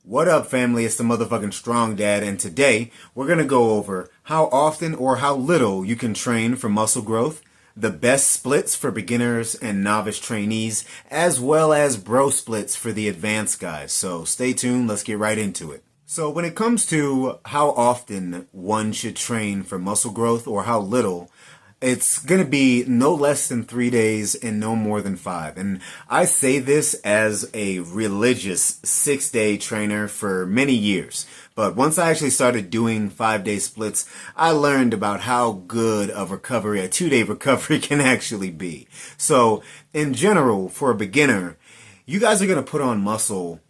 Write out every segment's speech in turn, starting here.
What up, family? It's the motherfucking Strong Dad, and today we're gonna go over how often or how little you can train for muscle growth, the best splits for beginners and novice trainees, as well as bro splits for the advanced guys. So stay tuned, let's get right into it. So when it comes to how often one should train for muscle growth or how little, it's going to be no less than 3 days and no more than 5. And I say this as a religious 6-day trainer for many years. But once I actually started doing 5-day splits, I learned about how good of recovery a 2-day recovery can actually be. So in general, for a beginner, you guys are going to put on muscle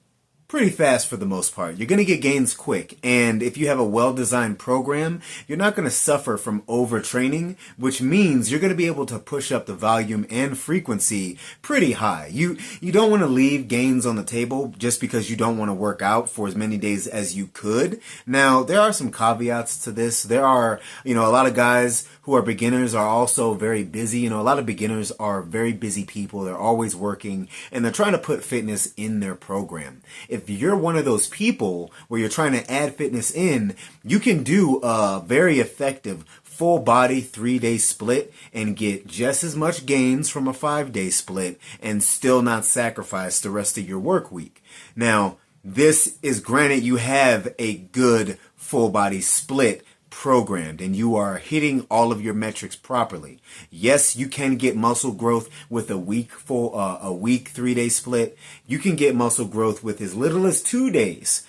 pretty fast for the most part. You're going to get gains quick, and if you have a well-designed program, you're not going to suffer from overtraining, which means you're going to be able to push up the volume and frequency pretty high. You don't want to leave gains on the table just because you don't want to work out for as many days as you could. Now, there are some caveats to this. There are, a lot of guys who are beginners are also very busy. A lot of beginners are very busy people. They're always working, and they're trying to put fitness in their program. If you're one of those people where you're trying to add fitness in, you can do a very effective full body 3-day split and get just as much gains from a 5-day split and still not sacrifice the rest of your work week. Now, this is granted you have a good full body split programmed and you are hitting all of your metrics properly. Yes, you can get muscle growth with a week 3-day split. You can get muscle growth with as little as 2 days.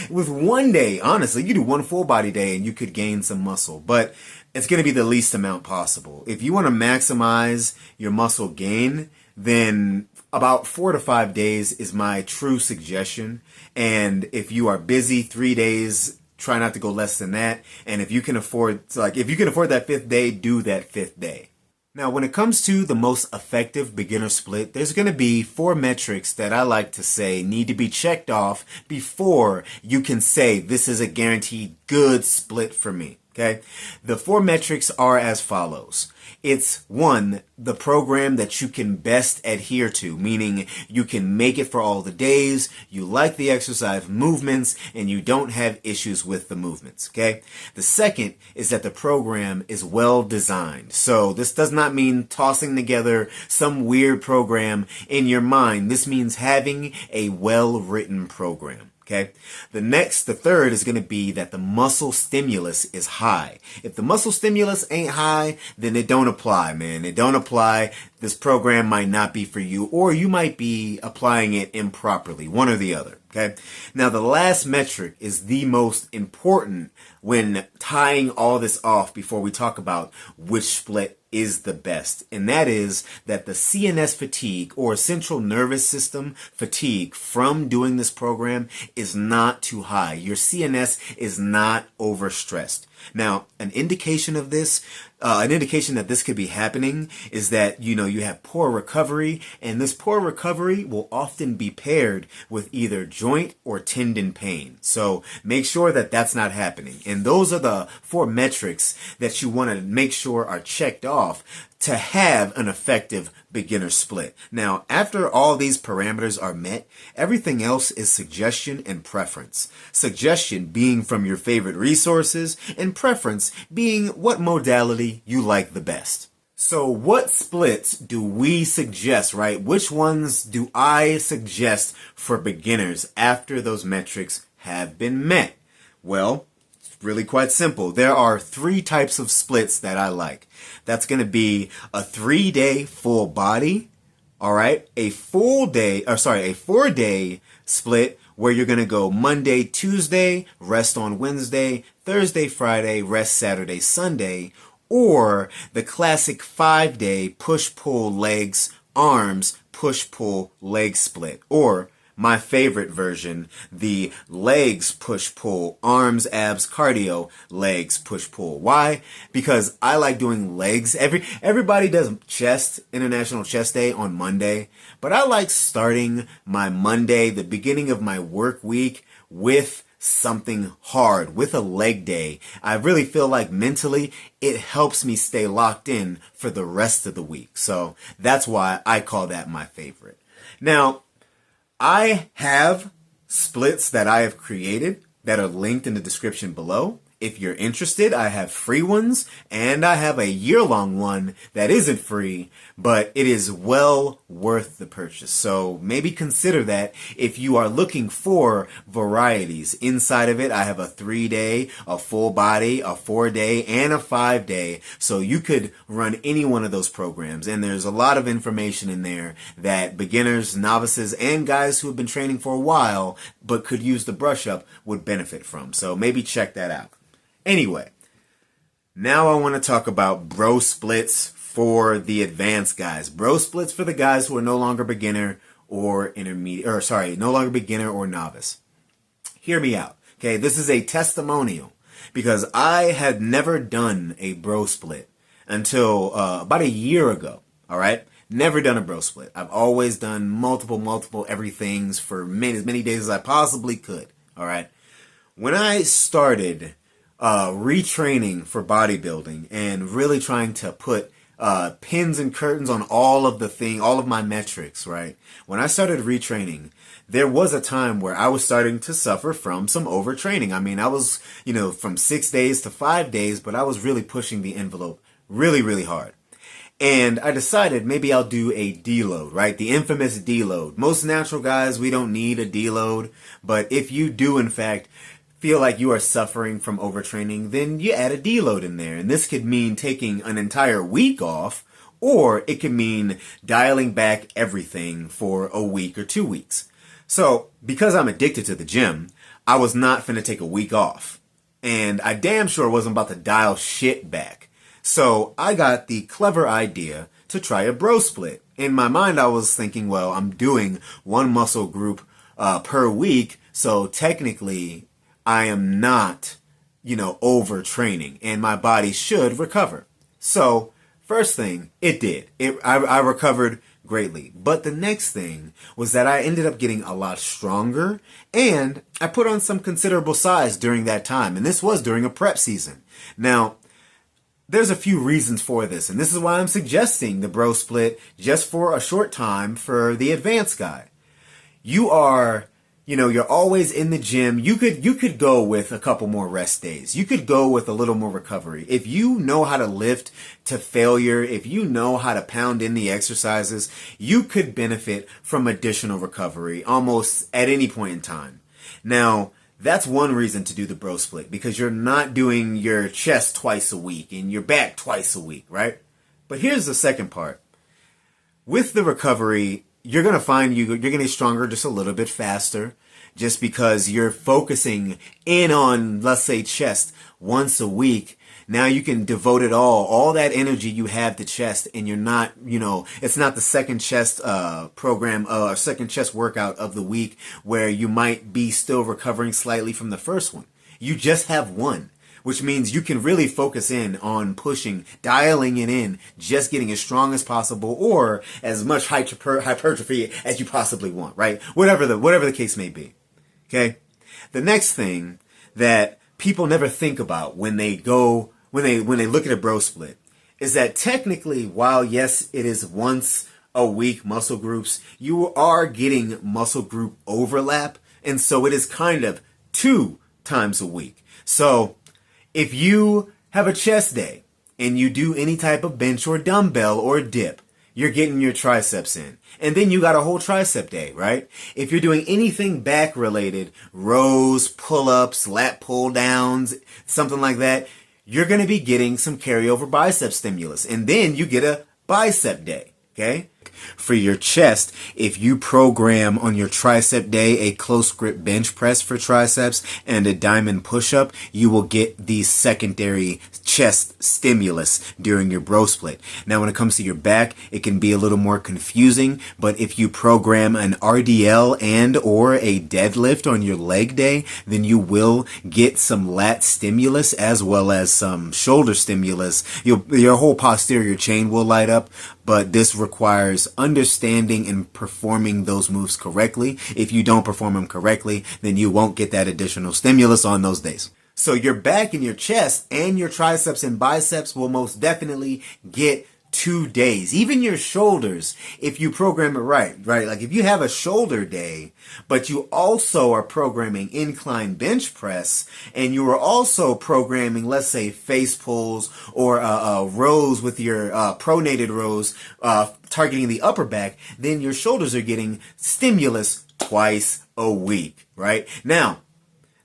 With 1 day, honestly, you do one full body day and you could gain some muscle, but it's going to be the least amount possible. If you want to maximize your muscle gain, then about 4 to 5 days is my true suggestion. And if you are busy, 3 days, try not to go less than that. And if you can afford that 5th day, do that 5th day. Now, when it comes to the most effective beginner split, there's going to be 4 metrics that I like to say need to be checked off before you can say this is a guaranteed good split for me. Okay? The 4 metrics are as follows. It's 1, the program that you can best adhere to, meaning you can make it for all the days, you like the exercise movements, and you don't have issues with the movements, okay? The second is that the program is well designed. So this does not mean tossing together some weird program in your mind. This means having a well-written program. Okay. The third is going to be that the muscle stimulus is high. If the muscle stimulus ain't high, then it don't apply, man. It don't apply. This program might not be for you, or you might be applying it improperly, one or the other. Okay. Now, the last metric is the most important when tying all this off before we talk about which split is the best. And that is that the CNS fatigue or central nervous system fatigue from doing this program is not too high. Your CNS is not overstressed. Now, an indication that this could be happening is that, you have poor recovery, and this poor recovery will often be paired with either joint or tendon pain. So make sure that that's not happening. And those are the 4 metrics that you want to make sure are checked off to have an effective beginner split. Now, after all these parameters are met, everything else is suggestion and preference. Suggestion being from your favorite resources, and preference being what modality you like the best. So what splits do we suggest, right? Which ones do I suggest for beginners after those metrics have been met? Well, really quite simple. There are 3 types of splits that I like. That's going to be a 3-day full body, all right? A 4-day split where you're going to go Monday, Tuesday, rest on Wednesday, Thursday, Friday, rest Saturday, Sunday, or the classic 5-day push-pull legs, arms, push-pull leg split, or my favorite version, the legs push-pull, arms, abs, cardio, legs push-pull. Why? Because I like doing legs. Everybody does chest, International Chest Day on Monday, but I like starting my Monday, the beginning of my work week, with something hard, with a leg day. I really feel like mentally it helps me stay locked in for the rest of the week. So that's why I call that my favorite. Now, I have splits that I have created that are linked in the description below. If you're interested, I have free ones, and I have a year-long one that isn't free, but it is well worth the purchase. So maybe consider that if you are looking for varieties. Inside of it, I have a 3-day, a full body, a 4-day, and a 5-day. So you could run any one of those programs, and there's a lot of information in there that beginners, novices, and guys who have been training for a while but could use the brush up would benefit from. So maybe check that out. Anyway, now I want to talk about bro splits for the advanced guys. Bro splits for the guys who are no longer beginner or intermediate, no longer beginner or novice. Hear me out. Okay, this is a testimonial because I had never done a bro split until about a year ago. All right, never done a bro split. I've always done multiple everythings for as many days as I possibly could. All right, when I started retraining for bodybuilding and really trying to put pins and curtains on all of my metrics, right? When I started retraining, there was a time where I was starting to suffer from some overtraining. I mean, I was, from 6 days to 5 days, but I was really pushing the envelope really hard. And I decided maybe I'll do a deload, right? The infamous deload. Most natural guys, we don't need a deload, but if you do, in fact, feel like you are suffering from overtraining, then you add a deload in there. And this could mean taking an entire week off, or it could mean dialing back everything for a week or 2 weeks. So, because I'm addicted to the gym, I was not finna take a week off. And I damn sure wasn't about to dial shit back. So, I got the clever idea to try a bro split. In my mind, I was thinking, well, I'm doing one muscle group per week, so technically I am not, overtraining, and my body should recover. So, first thing, it did. I recovered greatly. But the next thing was that I ended up getting a lot stronger, and I put on some considerable size during that time, and this was during a prep season. Now, there's a few reasons for this, and this is why I'm suggesting the bro split just for a short time for the advanced guy. You're always in the gym. You could go with a couple more rest days. You could go with a little more recovery. If you know how to lift to failure, if you know how to pound in the exercises, you could benefit from additional recovery almost at any point in time. Now, that's one reason to do the bro split, because you're not doing your chest twice a week and your back twice a week, right? But here's the second part. With the recovery, you're going to find you're going to get stronger just a little bit faster, just because you're focusing in on, let's say, chest once a week. Now you can devote it all that energy you have to chest, and you're not, it's not the second chest program or second chest workout of the week where you might be still recovering slightly from the first one. You just have one, which means you can really focus in on pushing, dialing it in, just getting as strong as possible, or as much hypertrophy as you possibly want, right? Whatever the case may be. Okay. The next thing that people never think about when they look at a bro split is that technically, while yes, it is once a week muscle groups, you are getting muscle group overlap, and so it is kind of 2 times a week. So if you have a chest day and you do any type of bench or dumbbell or dip, you're getting your triceps in. And then you got a whole tricep day, right? If you're doing anything back related, rows, pull-ups, lat pull downs, something like that, you're going to be getting some carryover bicep stimulus. And then you get a bicep day, okay? For your chest, if you program on your tricep day a close grip bench press for triceps and a diamond push-up, you will get the secondary chest stimulus during your bro split. Now, when it comes to your back, it can be a little more confusing, but if you program an RDL and or a deadlift on your leg day, then you will get some lat stimulus as well as some shoulder stimulus. Your whole posterior chain will light up, but this requires understanding and performing those moves correctly. If you don't perform them correctly, then you won't get that additional stimulus on those days. So your back and your chest and your triceps and biceps will most definitely get 2 days. Even your shoulders, if you program it right? Like if you have a shoulder day, but you also are programming incline bench press, and you are also programming, let's say, face pulls or rows with your pronated rows targeting the upper back, then your shoulders are getting stimulus twice a week, right? Now,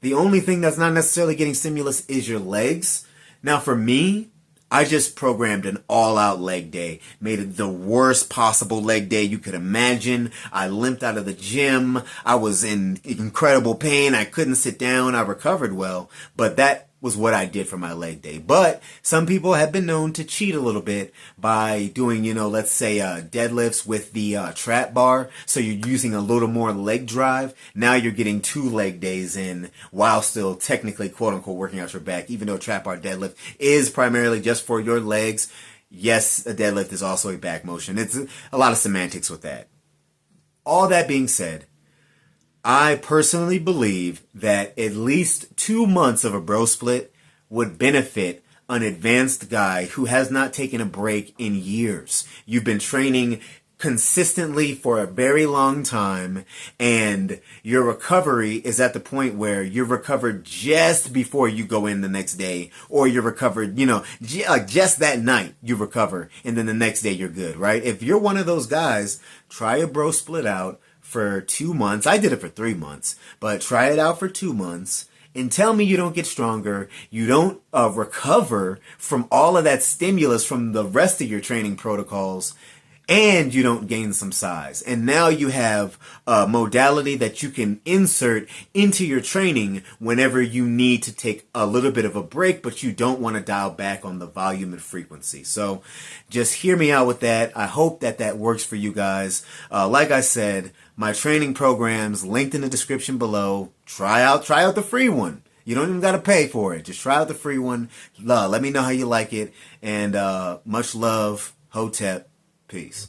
the only thing that's not necessarily getting stimulus is your legs. Now, for me, I just programmed an all-out leg day. Made it the worst possible leg day you could imagine. I limped out of the gym. I was in incredible pain. I couldn't sit down. I recovered well. But that was what I did for my leg day. But some people have been known to cheat a little bit by doing, let's say deadlifts with the trap bar. So you're using a little more leg drive. Now you're getting 2 leg days in while still technically, quote unquote, working out your back, even though trap bar deadlift is primarily just for your legs. Yes, a deadlift is also a back motion. It's a lot of semantics with that. All that being said, I personally believe that at least 2 months of a bro split would benefit an advanced guy who has not taken a break in years. You've been training consistently for a very long time, and your recovery is at the point where you're recovered just before you go in the next day, or you're recovered, just that night you recover, and then the next day you're good, right? If you're one of those guys, try a bro split out for 2 months. I did it for 3 months, but try it out for 2 months and tell me you don't get stronger, you don't recover from all of that stimulus from the rest of your training protocols, and you don't gain some size. And now you have a modality that you can insert into your training whenever you need to take a little bit of a break, but you don't want to dial back on the volume and frequency. So just hear me out with that. I hope that works for you guys. Like I said, my training programs linked in the description below. Try out the free one. You don't even got to pay for it. Just try out the free one. Let me know how you like it. And much love. Hotep. Peace.